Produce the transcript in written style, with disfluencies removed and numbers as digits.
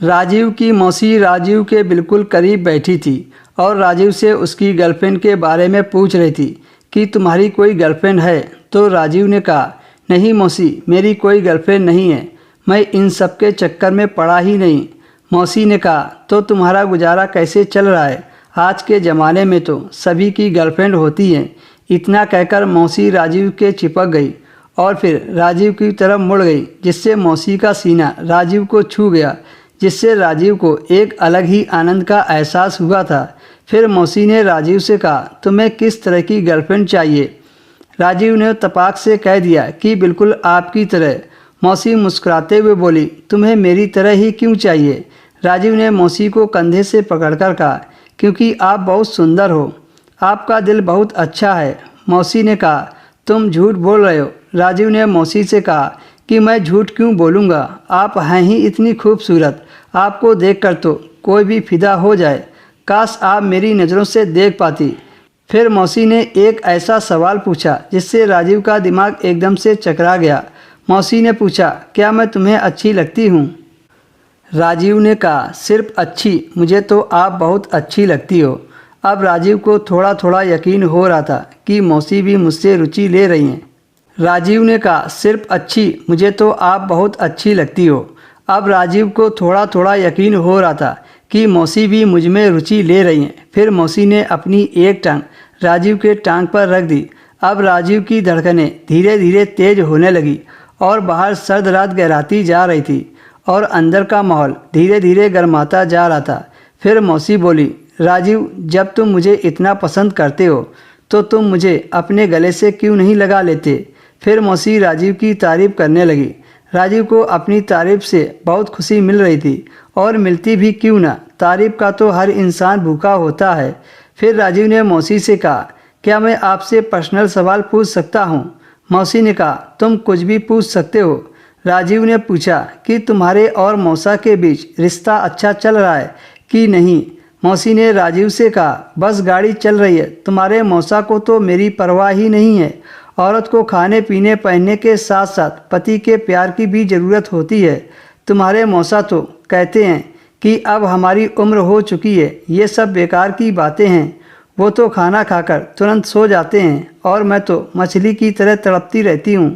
राजीव की मौसी राजीव के बिल्कुल करीब बैठी थी और राजीव से उसकी गर्लफ्रेंड के बारे में पूछ रही थी कि तुम्हारी कोई गर्लफ्रेंड है। तो राजीव ने कहा, नहीं मौसी, मेरी कोई गर्लफ्रेंड नहीं है, मैं इन सब के चक्कर में पड़ा ही नहीं। मौसी ने कहा, तो तुम्हारा गुजारा कैसे चल रहा है? आज के ज़माने में तो सभी की गर्लफ्रेंड होती हैं। इतना कहकर मौसी राजीव के चिपक गई और फिर राजीव की तरफ मुड़ गई, जिससे मौसी का सीना राजीव को छू गया, जिससे राजीव को एक अलग ही आनंद का एहसास हुआ था। फिर मौसी ने राजीव से कहा, तुम्हें किस तरह की गर्लफ्रेंड चाहिए? राजीव ने तपाक से कह दिया कि बिल्कुल आपकी तरह। मौसी मुस्कुराते हुए बोली, तुम्हें मेरी तरह ही क्यों चाहिए? राजीव ने मौसी को कंधे से पकड़कर कहा, क्योंकि आप बहुत सुंदर हो, आपका दिल बहुत अच्छा है। मौसी ने कहा, तुम झूठ बोल रहे हो। राजीव ने मौसी से कहा कि मैं झूठ क्यों बोलूँगा, आप हैं ही इतनी खूबसूरत, आपको देखकर तो कोई भी फिदा हो जाए। काश आप मेरी नज़रों से देख पाती। फिर मौसी ने एक ऐसा सवाल पूछा जिससे राजीव का दिमाग एकदम से चकरा गया। मौसी ने पूछा, क्या मैं तुम्हें अच्छी लगती हूँ? राजीव ने कहा, सिर्फ अच्छी, मुझे तो आप बहुत अच्छी लगती हो। अब राजीव को थोड़ा थोड़ा यकीन हो रहा था कि मौसी भी मुझसे रुचि ले रही हैं। राजीव ने कहा, सिर्फ अच्छी, मुझे तो आप बहुत अच्छी लगती हो। अब राजीव को थोड़ा थोड़ा यकीन हो रहा था कि मौसी भी मुझ में रुचि ले रही हैं। फिर मौसी ने अपनी एक टांग राजीव के टांग पर रख दी। अब राजीव की धड़कनें धीरे धीरे तेज होने लगी और बाहर सर्द रात गहराती जा रही थी और अंदर का माहौल धीरे धीरे गर्माता जा रहा था। फिर मौसी बोली, राजीव, जब तुम मुझे इतना पसंद करते हो तो तुम मुझे अपने गले से क्यों नहीं लगा लेते? फिर मौसी राजीव की तारीफ़ करने लगी। राजीव को अपनी तारीफ़ से बहुत खुशी मिल रही थी और मिलती भी क्यों ना, तारीफ़ का तो हर इंसान भूखा होता है। फिर राजीव ने मौसी से कहा, क्या मैं आपसे पर्सनल सवाल पूछ सकता हूँ? मौसी ने कहा, तुम कुछ भी पूछ सकते हो। राजीव ने पूछा कि तुम्हारे और मौसा के बीच रिश्ता अच्छा चल रहा है कि नहीं? मौसी ने राजीव से कहा, बस गाड़ी चल रही है, तुम्हारे मौसा को तो मेरी परवाह ही नहीं है। औरत को खाने पीने पहनने के साथ साथ पति के प्यार की भी ज़रूरत होती है। तुम्हारे मौसा तो कहते हैं कि अब हमारी उम्र हो चुकी है, ये सब बेकार की बातें हैं। वो तो खाना खाकर तुरंत सो जाते हैं और मैं तो मछली की तरह तड़पती रहती हूँ।